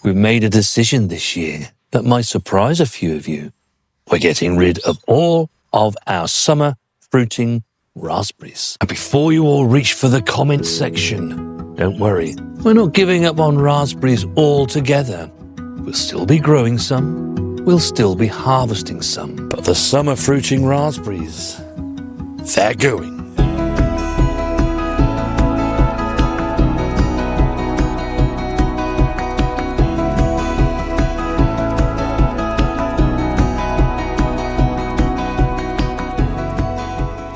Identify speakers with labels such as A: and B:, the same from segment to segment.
A: We've made a decision this year that might surprise a few of you. We're getting rid of all of our summer fruiting raspberries. And before you all reach for the comment section, don't worry, we're not giving up on raspberries altogether. We'll still be growing some, we'll still be harvesting some. But the summer fruiting raspberries, they're going.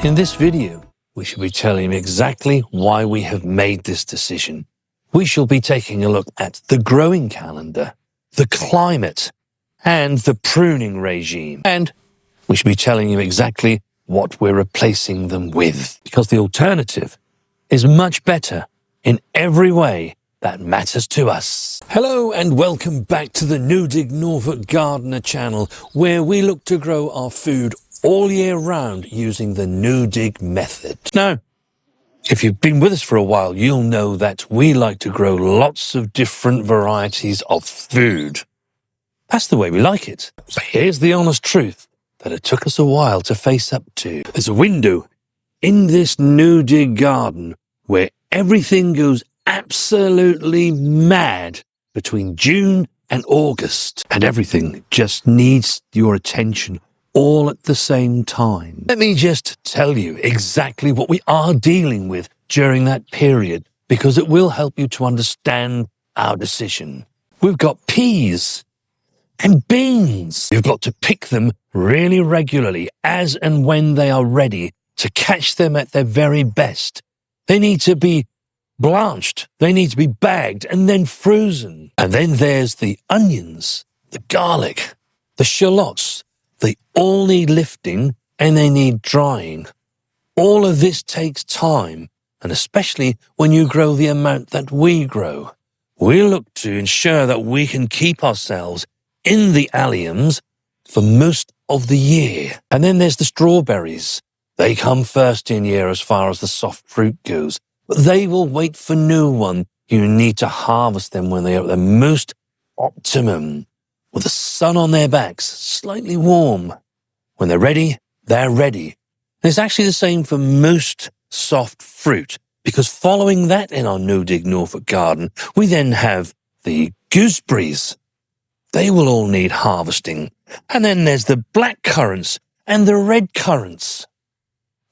A: In this video, we shall be telling you exactly why we have made this decision. We shall be taking a look at the growing calendar, the climate, and the pruning regime. And we shall be telling you exactly what we're replacing them with, because the alternative is much better in every way that matters to us. Hello and welcome back to the New Dig Norfolk Gardener channel, where we look to grow our food all year round using the New Dig method. Now, if you've been with us for a while, you'll know that we like to grow lots of different varieties of food. That's the way we like it. But here's the honest truth that it took us a while to face up to. There's a window in this New Dig garden where everything goes absolutely mad between June and August, and everything just needs your attention all at the same time. Let me just tell you exactly what we are dealing with during that period, because it will help you to understand our decision. We've got peas and beans. You've got to pick them really regularly as and when they are ready to catch them at their very best. They need to be blanched, they need to be bagged and then frozen. And then there's the onions, the garlic, the shallots. They all need lifting and they need drying. All of this takes time, and especially when you grow the amount that we grow. We look to ensure that we can keep ourselves in the alliums for most of the year. And then there's the strawberries. They come first in year as far as the soft fruit goes, but they will wait for no one. You need to harvest them when they are at the most optimum, with the sun on their backs, slightly warm. When they're ready, they're ready. And it's actually the same for most soft fruit, because following that in our No Dig Norfolk garden, we then have the gooseberries. They will all need harvesting. And then there's the black currants and the red currants.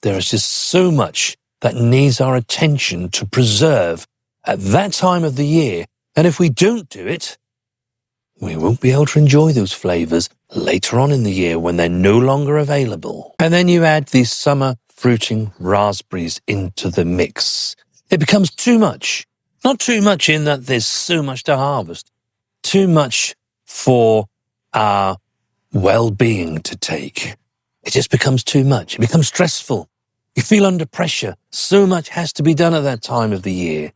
A: There is just so much that needs our attention to preserve at that time of the year. And if we don't do it, we won't be able to enjoy those flavours later on in the year when they're no longer available. And then you add these summer fruiting raspberries into the mix. It becomes too much. Not too much in that there's so much to harvest. Too much for our well-being to take. It just becomes too much. It becomes stressful. You feel under pressure. So much has to be done at that time of the year.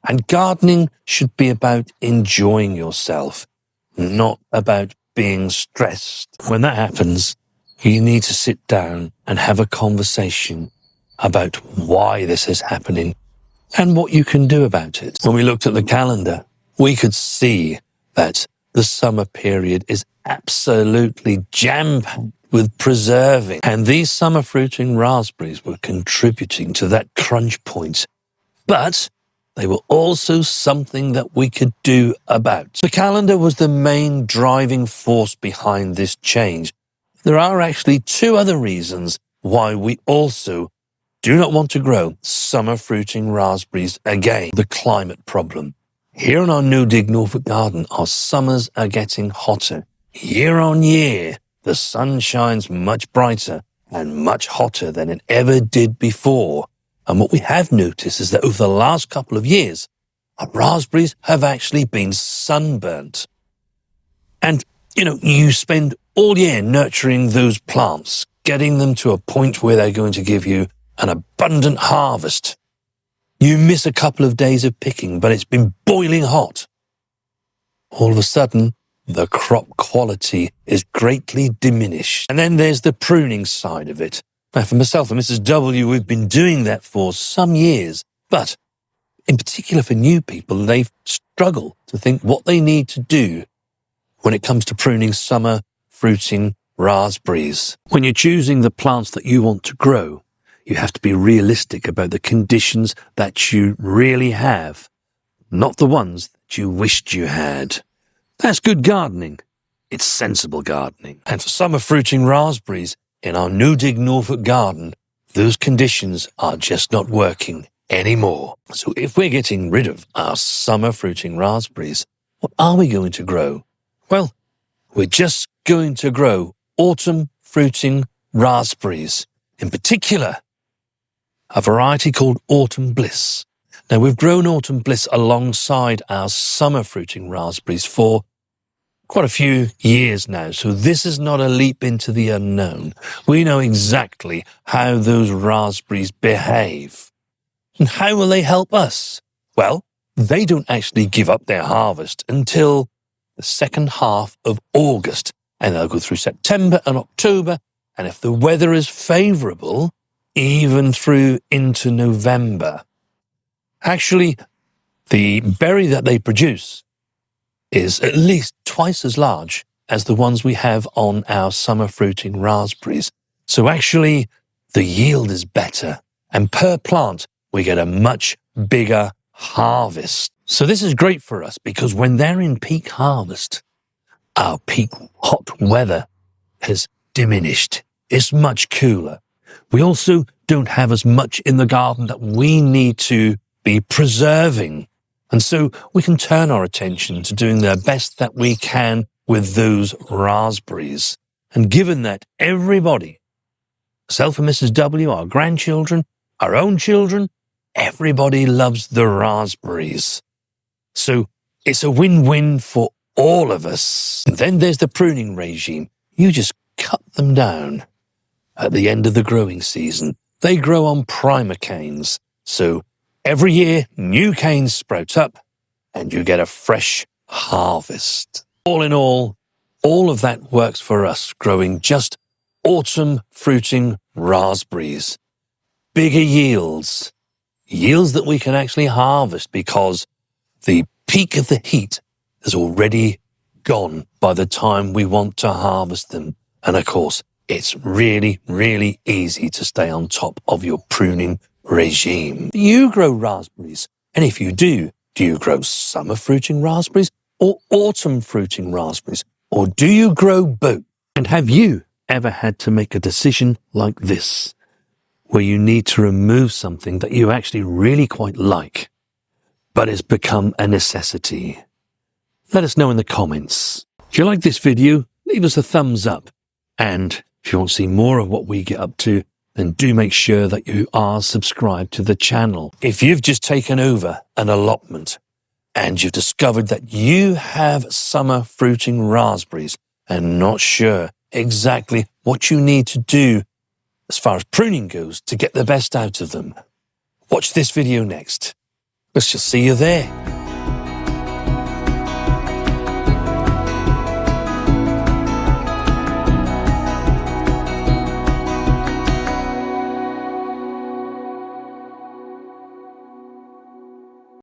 A: And gardening should be about enjoying yourself, not about being stressed. When that happens, you need to sit down and have a conversation about why this is happening and what you can do about it. When we looked at the calendar, we could see that the summer period is absolutely jam-packed with preserving. And these summer fruiting raspberries were contributing to that crunch point. But they were also something that we could do about. The calendar was the main driving force behind this change. There are actually two other reasons why we also do not want to grow summer fruiting raspberries again. The climate problem. Here in our New Dig Norfolk garden, our summers are getting hotter. Year on year, the sun shines much brighter and much hotter than it ever did before. And what we have noticed is that over the last couple of years, our raspberries have actually been sunburnt. And, you spend all year nurturing those plants, getting them to a point where they're going to give you an abundant harvest. You miss a couple of days of picking, but it's been boiling hot. All of a sudden, the crop quality is greatly diminished. And then there's the pruning side of it. Now, for myself and Mrs. W, we've been doing that for some years, but In particular for new people, they struggle to think what they need to do when it comes to pruning summer fruiting raspberries. When you're choosing the plants that you want to grow, you have to be realistic about the conditions that you really have, not the ones that you wished you had. That's good gardening. It's sensible gardening. And for summer fruiting raspberries in our no dig Norfolk garden, those conditions are just not working anymore. So if we're getting rid of our summer fruiting raspberries, what are we going to grow? Well, we're just going to grow autumn fruiting raspberries. In particular, a variety called Autumn Bliss. Now, we've grown Autumn Bliss alongside our summer fruiting raspberries for quite a few years now, so this is not a leap into the unknown. We know exactly how those raspberries behave. And how will they help us? Well, they don't actually give up their harvest until the second half of August, and they'll go through September and October, and if the weather is favourable, even through into November. Actually, the berry that they produce is at least twice as large as the ones we have on our summer fruiting raspberries. So actually, the yield is better, and per plant, we get a much bigger harvest. So this is great for us because when they're in peak harvest, our peak hot weather has diminished. It's much cooler. We also don't have as much in the garden that we need to be preserving. And so we can turn our attention to doing the best that we can with those raspberries. And given that everybody, myself and Mrs. W, our grandchildren, our own children, everybody loves the raspberries. So it's a win-win for all of us. And then there's the pruning regime. You just cut them down. At the end of the growing season, they grow on primer canes. So every year, new canes sprout up and you get a fresh harvest. All in all of that works for us, growing just autumn fruiting raspberries. Bigger yields. Yields that we can actually harvest because the peak of the heat is already gone by the time we want to harvest them. And of course, it's really, really easy to stay on top of your pruning regime. Do you grow raspberries? And if you do you grow summer fruiting raspberries or autumn fruiting raspberries? Or do you grow both? And have you ever had to make a decision like this, where you need to remove something that you actually really quite like, but it's become a necessity? Let us know in the comments. If you like this video, leave us a thumbs up. And if you want to see more of what we get up to, then do make sure that you are subscribed to the channel. If you've just taken over an allotment and you've discovered that you have summer fruiting raspberries and not sure exactly what you need to do as far as pruning goes to get the best out of them, watch this video next. Let's just see you there.